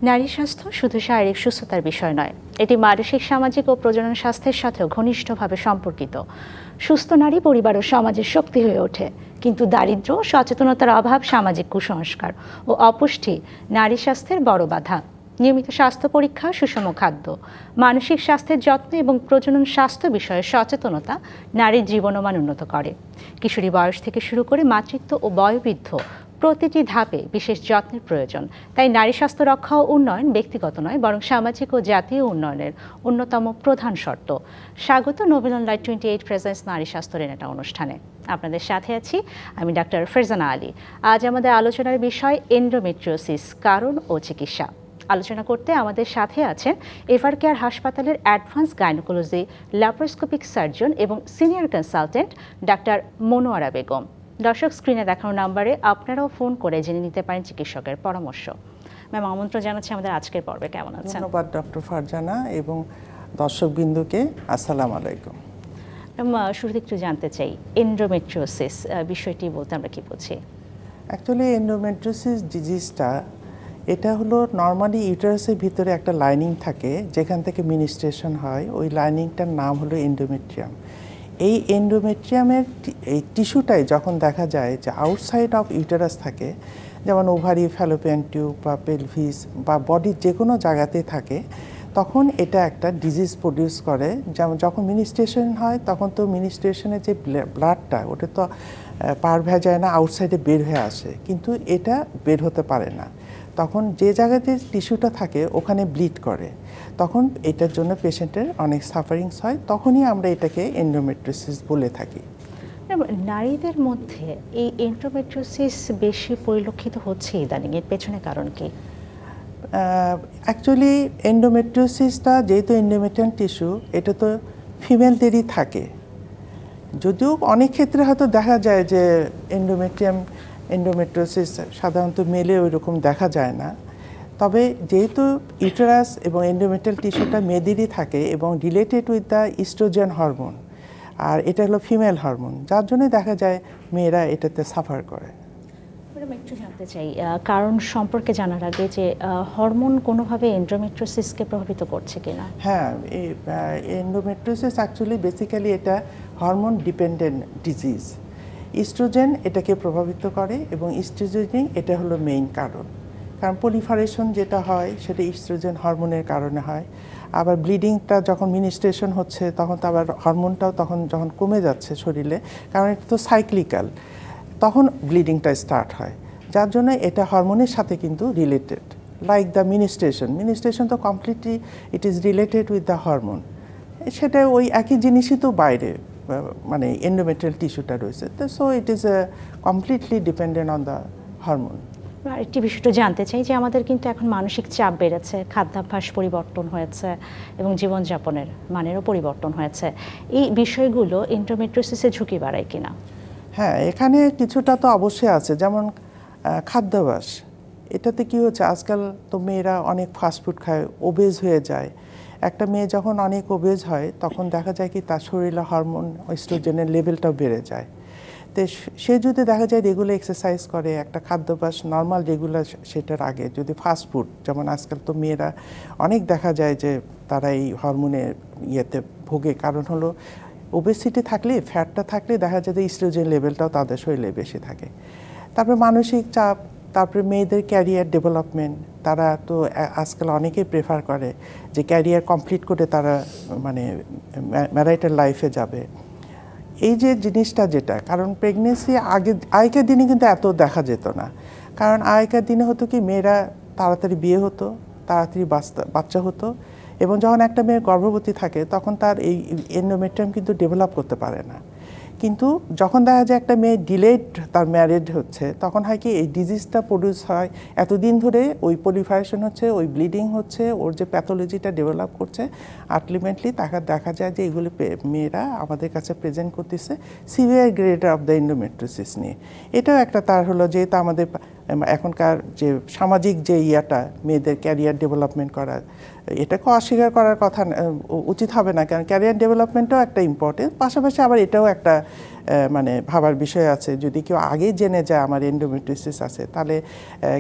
নারী স্বাস্থ্য শুধু শারীরিক সুস্থতার বিষয় নয়, এটি মানসিক, সামাজিক ও প্রজনন স্বাস্থ্যের সাথেও ঘনিষ্ঠভাবে সম্পর্কিত। সুস্থ নারী পরিবার ও সমাজের শক্তি হয়ে ওঠে, কিন্তু দারিদ্র্য, সচেতনতার অভাব, সামাজিক কুসংস্কার ও অপুষ্টি নারী স্বাস্থ্যের বড় বাধা। নিয়মিত স্বাস্থ্য পরীক্ষা, সুষম খাদ্য, মানসিক স্বাস্থ্যের যত্ন এবং প্রজনন স্বাস্থ্য বিষয়ে সচেতনতা নারীর জীবনমান উন্নত করে। কিশোরী বয়স থেকে শুরু করে মাতৃত্ব ও বয়োবৃদ্ধ প্রতিটি ধাপে বিশেষ যত্নের প্রয়োজন। তাই নারী স্বাস্থ্য রক্ষা ও উন্নয়ন ব্যক্তিগত নয়, বরং সামাজিক ও জাতীয় উন্নয়নের অন্যতম প্রধান শর্ত। স্বাগত নোবেল অন লাইট 28 প্রেজেন্স নারী স্বাস্থ্যের এটা অনুষ্ঠানে। আপনাদের সাথে আছি আমি ডাক্তার ফারজানা আলী। আজ আমাদের আলোচনার বিষয় এন্ডোমেট্রিওসিস, কারণ ও চিকিৎসা। আলোচনা করতে আমাদের সাথে আছেন এভার কেয়ার হাসপাতালের অ্যাডভান্স গাইনোকোলজি ল্যাপারোস্কোপিক সার্জন এবং senior consultant doctor Monowara Begum. দর্শক, স্ক্রিনে দেখানো নাম্বারে আপনারাও ফোন করে জেনে নিতে পারেন চিকিৎসকের পরামর্শ। ম্যাম, আমন্ত্রণ জানাচ্ছি আমাদের আজকের পর্বে। কেমন আছেন? ধন্যবাদ ডক্টর ফারজানা এবং দর্শকবৃন্দকে আসসালামু আলাইকুম। শুরুতে একটু জানতে চাই, এন্ডোমেট্রিওসিস বিষয়টি বলতে আমরা কি বুঝি? অ্যাকচুয়ালি এন্ডোমেট্রিওসিস ডিজিজটা এটা হলো নর্মালি ইউটারাসের ভিতরে একটা লাইনিং থাকে যেখান থেকে মিনিস্ট্রেশন হয়। ওই লাইনিংটার নাম হলো এন্ডোমেট্রিয়াম। এই এন্ডোমেট্রিয়ামের এই টিস্যুটাই যখন দেখা যায় যে আউটসাইড অফ ইউটারাস থাকে, যেমন ওভারি, ফ্যালোপিয়ান টিউব বা পেলভিস বা বডির যে কোনো জায়গাতেই থাকে, তখন এটা একটা ডিজিজ প্রডিউস করে। যেমন যখন মিনিস্ট্রেশন হয় তখন তো মিনিস্ট্রেশনের যে ব্লাডটা ওটা তো পার ভেজায় না, আউটসাইডে বের হয়ে আসে, কিন্তু এটা বের হতে পারে না। তখন যে জায়গাতে টিস্যুটা থাকে ওখানে ব্লিড করে, তখন এটার জন্য পেশেন্টের অনেক সাফারিংস হয়। তখনই আমরা এটাকে এন্ডোমেট্রিওসিস বলে থাকি। নারীদের মধ্যে এই এন্ডোমেট্রিওসিস বেশি পরিলক্ষিত হচ্ছে ইদানিং, এর পেছনে কারণ কি? অ্যাকচুয়ালি এন্ডোমেট্রিওসিসটা যেহেতু এন্ডোমেট্রিয়াম টিস্যু, এটা তো ফিমেলদেরই থাকে। যদিও অনেক ক্ষেত্রে হয়তো দেখা যায় যে এন্ডোমেট্রিওসিস সাধারণত মেলে ওই রকম দেখা যায় না, তবে যেহেতু ইউটেরাস এবং এন্ডোমেট্রিয়াল টিস্যুটা মেয়েদেরই থাকে এবং related with the estrogen hormone, আর এটা হলো ফিমেল হরমোন, যার জন্য দেখা যায় মেয়েরা এটাতে সাফার করে। একটু জানতে চাই কারণ সম্পর্কে জানার আগে যে হরমোন কোনোভাবে এন্ডোমেট্রিওসিসকে প্রভাবিত করছে কিনা? হ্যাঁ, এই এন্ডোমেট্রিওসিস অ্যাকচুয়ালি বেসিক্যালি এটা হরমোন ডিপেন্ডেন্ট ডিজিজ। ইস্ট্রোজেন এটাকে প্রভাবিত করে এবং ইস্ট্রোজেনই এটা হলো মেইন কারণ। কারণ পলিফারেশন যেটা হয় সেটা ইস্ট্রোজেন হরমোনের কারণে হয়। আবার ব্লিডিংটা যখন মিনিস্ট্রেশন হচ্ছে তখন তো আবার হরমোনটাও তখন যখন কমে যাচ্ছে শরীরে, কারণ এটা তো সাইক্লিক্যাল, তখন ব্লিডিংটা স্টার্ট হয়, যার জন্য এটা হরমোনের সাথে কিন্তু রিলেটেড। লাইক দ্য মিনিস্ট্রেশন তো completely it is related with the hormone. সেটা ওই একই জিনিসই তো বাইরে, মানে এন্ডোমেট্রিয়াল টিস্যুটা রয়েছে, তো so it is completely dependent on the hormone. আরেকটি বিষয়টা জানতে চাই যে আমাদের কিন্তু এখন মানসিক চাপ বেড়েছে, খাদ্যাভ্যাস পরিবর্তন হয়েছে এবং জীবনযাপনের মানেরও পরিবর্তন হয়েছে। এই বিষয়গুলো এন্ডোমেট্রিওসিসে ঝুঁকি বাড়ায় কিনা? হ্যাঁ, এখানে কিছুটা তো অবশ্যই আছে। যেমন খাদ্যাভ্যাস, এটাতে কি হচ্ছে, আজকাল তো মেয়েরা অনেক ফাস্টফুড খায়, ওবেজ হয়ে যায়। একটা মেয়ে যখন অনেক ওবেজ হয় তখন দেখা যায় কি তার শরীরে হরমোন ইস্ট্রোজেনের লেভেলটাও বেড়ে যায়। তো সে যদি দেখা যায় রেগুলার এক্সারসাইজ করে, একটা খাদ্যাভ্যাস নর্মাল রেগুলার সেটার আগে যদি ফাস্টফুড, যেমন আজকাল তো মেয়েরা অনেক দেখা যায় যে তারা এই হরমোনের ইয়েতে ভোগে, কারণ হলো ওবেসিটি থাকলে, ফ্যাটটা থাকলে দেখা যায় যে ইস্ট্রোজেন লেভেলটাও তাদের শরীরে বেশি থাকে। তারপরে মানসিক চাপ, তারপরে মেয়েদের ক্যারিয়ার ডেভেলপমেন্ট, তারা তো আজকাল অনেকেই প্রেফার করে যে ক্যারিয়ার কমপ্লিট করে তারা মানে ম্যারিটাল লাইফে যাবে। এই যে জিনিসটা যেটা, কারণ প্রেগনেন্সি আগেকার দিনে কিন্তু এত দেখা যেত না, কারণ আগেকার দিনে হতো কি মেয়েরা তাড়াতাড়ি বিয়ে হতো, তাড়াতাড়ি বাচ্চা হতো, এবং যখন একটা মেয়ে গর্ভবতী থাকে তখন তার এই এন্ডোমেট্রিয়াম কিন্তু ডেভেলপ করতে পারে না। কিন্তু যখন দেখা যায় একটা মেয়ে ডিলেড তার ম্যারেজ হচ্ছে, তখন হয় কি এই ডিজিজটা প্রডিউস হয়, এতদিন ধরে ওই পলিফারেশন হচ্ছে, ওই ব্লিডিং হচ্ছে, ওর যে প্যাথোলজিটা ডেভেলপ করছে, আলটিমেটলি তাকে দেখা যায় যে এগুলি মেয়েরা আমাদের কাছে প্রেজেন্ট করতেছে severe grade of the endometriosis নিয়ে। এটাও একটা তার হলো, যেহেতু আমাদের এখনকার যে সামাজিক যে ইয়াটা মেয়েদের ক্যারিয়ার ডেভেলপমেন্ট করা, এটাকে অস্বীকার করার কথা উচিত হবে না, কারণ ক্যারিয়ার ডেভেলপমেন্টও একটা ইম্পর্টেন্ট, পাশাপাশি আবার এটাও একটা মানে ভাবার বিষয় আছে। যদি কেউ আগে জেনে যায় আমার এন্ডোমেট্রিওসিস আছে, তাহলে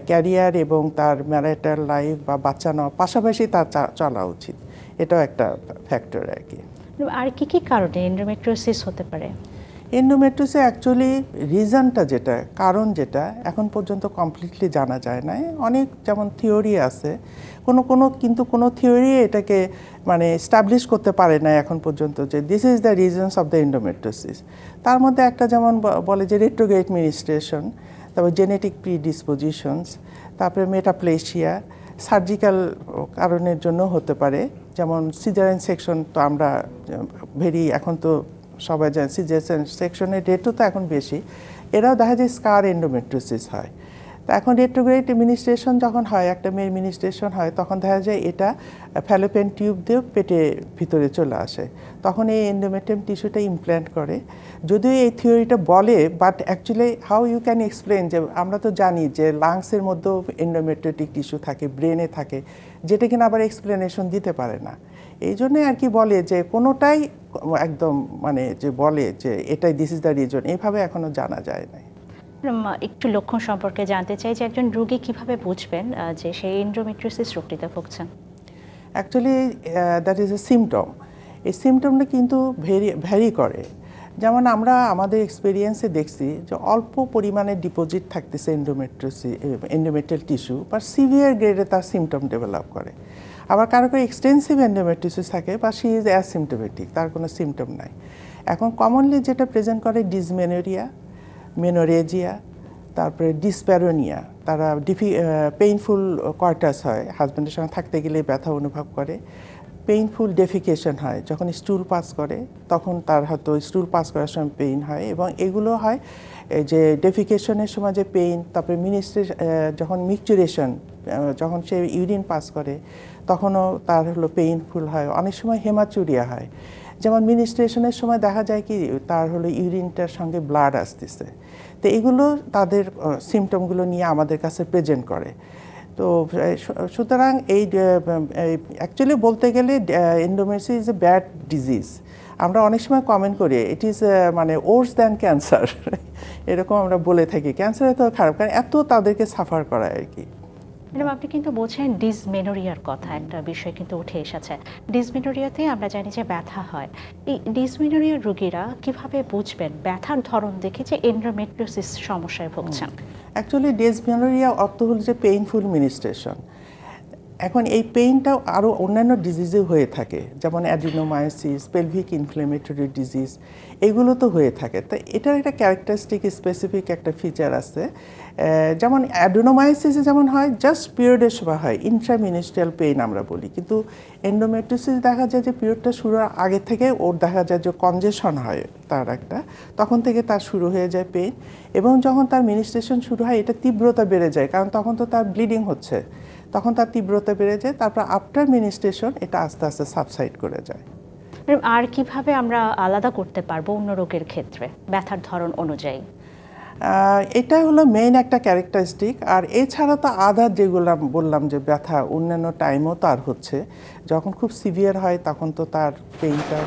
ক্যারিয়ার এবং তার ম্যারিটাল লাইফ বা বাচ্চা নেওয়া পাশাপাশি তার চলা উচিত। এটাও একটা ফ্যাক্টর আর কি। আর কি কি কারণে এন্ডোমেট্রিওসিস হতে পারে? এন্ডোমেট্রিওসিস অ্যাকচুয়ালি রিজনটা যেটা, কারণ যেটা এখন পর্যন্ত কমপ্লিটলি জানা যায় না। অনেক যেমন থিওরি আছে, কিন্তু কোনো থিওরি এটাকে মানে এস্টাবলিশ করতে পারে না এখন পর্যন্ত যে this is the reasons of the endometriosis. তার মধ্যে একটা যেমন বলে যে রেট্রোগ্রেড মিনিস্ট্রেশন, তারপর জেনেটিক প্রিডিসপোজিশনস, তারপরে মেটাপ্লেশিয়া, সার্জিক্যাল কারণের জন্য হতে পারে। যেমন সিজারিয়ান সেকশন তো আমরা এখন তো সবাই জানে সিজারিয়ান সেকশনের রেটও তো এখন বেশি। এরাও দেখা যায় স্কার এন্ডোমেট্রিওসিস হয়। তা এখন রেট্রোগ্রেড মিনিস্ট্রেশন যখন হয়, একটা মেয়ের মিনিস্ট্রেশন হয়, তখন দেখা যায় এটা ফ্যালোপিয়ান টিউব দিয়ে পেটের ভিতরে চলে আসে। তখন এই এন্ডোমেট্রিয়াম টিস্যুটা ইমপ্ল্যান্ট করে। যদিও এই থিওরিটা বলে, but actually how you can explain, যে আমরা তো জানি যে লাংসের মধ্যেও এন্ডোমেট্রিয়াটিক টিস্যু থাকে, ব্রেনে থাকে, যেটা কিনা আবার এক্সপ্লেনেশন দিতে পারে না। এই জন্যে আর কি বলে যে কোনোটাই একদম মানে যে বলে যে এটাই দিস ইজ দ্য রিজন, এইভাবে এখনো জানা যায় না। একটু লক্ষণ সম্পর্কে জানতে চাই যে একজন রোগী কিভাবে বুঝবেন যে সেই এন্ডোমেট্রিওসিস রোগটিতে ভুগছেন? Actually that is a symptom. এই সিমটমটা কিন্তু ভ্যারি করে। যেমন আমরা আমাদের এক্সপিরিয়েন্সে দেখছি যে অল্প পরিমাণে ডিপোজিট থাকতেছে এন্ডোমেট্রিয়াল টিস্যু, বা সিভিয়ার গ্রেডে তার সিমটম ডেভেলপ করে। আবার কারো এক্সটেন্সিভ এন্ডোমেট্রিওসিস থাকে বা শি ইজ অ্যাসিমটোমেটিক, তার কোনো সিমটম নাই। এখন কমনলি যেটা প্রেজেন্ট করে ডিসমেনোরিয়া, মেনোরেজিয়া, তারপরে ডিসপ্যারোনিয়া। তারা পেইনফুল কোয়ার্টাস হয়, হাজব্যান্ডের সঙ্গে থাকতে গেলে ব্যথা অনুভব করে। পেইনফুল ডেফিকেশন হয়, যখন স্টুল পাস করে তখন তার হয়তো স্টুল পাস করার সময় পেইন হয়, এবং এগুলো হয় যে ডেফিকেশনের সময় যে পেইন, তারপরে যখন মিকচুরেশন, যখন সে ইউরিন পাস করে তখনও তার পেইনফুল হয়। অনেক সময় হেমাচুরিয়া হয়, যেমন মিনিস্ট্রেশনের সময় দেখা যায় কি তার ইউরিনটার সঙ্গে ব্লাড আসতেছে। তো এগুলো তাদের সিমটমগুলো নিয়ে আমাদের কাছে প্রেজেন্ট করে। তো সুতরাং এই অ্যাকচুয়ালি বলতে গেলে endometriosis is a bad disease. আমরা অনেক সময় কমেন্ট করি ইট ইজ মানে ওর্স দ্যান ক্যান্সার, এরকম আমরা বলে থাকি। ক্যান্সার এত খারাপ, কারণ এত তাদেরকে সাফার করায় আর কি। ম্যাডাম, আপনি কিন্তু বলছেন ডিসমেনোরিয়ার কথা, একটা বিষয় কিন্তু উঠে এসেছে। ডিসমেনোরিয়াতে আমরা জানি যে ব্যথা হয়। এই ডিসমেনোরিয়ার রোগীরা কিভাবে বুঝবেন ব্যথার ধরন দেখে যে এন্ডোমেট্রিওসিস সমস্যায় ভুগছেন? অ্যাকচুয়ালি ডিসমেনোরিয়া অর্থ হলো যে পেইনফুল মিনিস্ট্রেশন। এখন এই পেইনটাও আরও অন্যান্য ডিজিজে হয়ে থাকে, যেমন অ্যাডিনোমায়োসিস, পেলভিক ইনফ্লেমেটরি ডিজিজ, এগুলো তো হয়ে থাকে। তো এটার একটা ক্যারেক্টারিস্টিক স্পেসিফিক একটা ফিচার আছে। যেমন অ্যাডিনোমায়োসিসে যেমন হয় জাস্ট পিরিয়ডের সময় হয়, ইন্ট্রামিনিস্ট্রিয়াল পেইন আমরা বলি, কিন্তু এন্ডোমেট্রিওসিস দেখা যায় যে পিরিয়ডটা শুরুর আগে থেকে ওর দেখা যায় যে কনজেশন হয় তার একটা, তখন থেকে তার শুরু হয়ে যায় পেইন, এবং যখন তার মিনিস্ট্রেশন শুরু হয় এটা তীব্রতা বেড়ে যায়, কারণ তখন তো তার ব্লিডিং হচ্ছে, তখন তার তীব্রতা বেড়ে যায়। তারপর আফটার মিনিস্ট্রেশন এটা আস্তে আস্তে সাবসাইড করে যায়। আর কিভাবে আমরা আলাদা করতে পারবো অন্য রোগের ক্ষেত্রে ব্যথার ধরন অনুযায়ী? এটা হলো মেইন একটা ক্যারেক্টারিস্টিক। আর এছাড়া তো আদার যেগুলো বললাম যে ব্যথা অন্যান্য টাইমও তার হচ্ছে, যখন খুব সিভিয়ার হয় তখন তো তার পেইনটা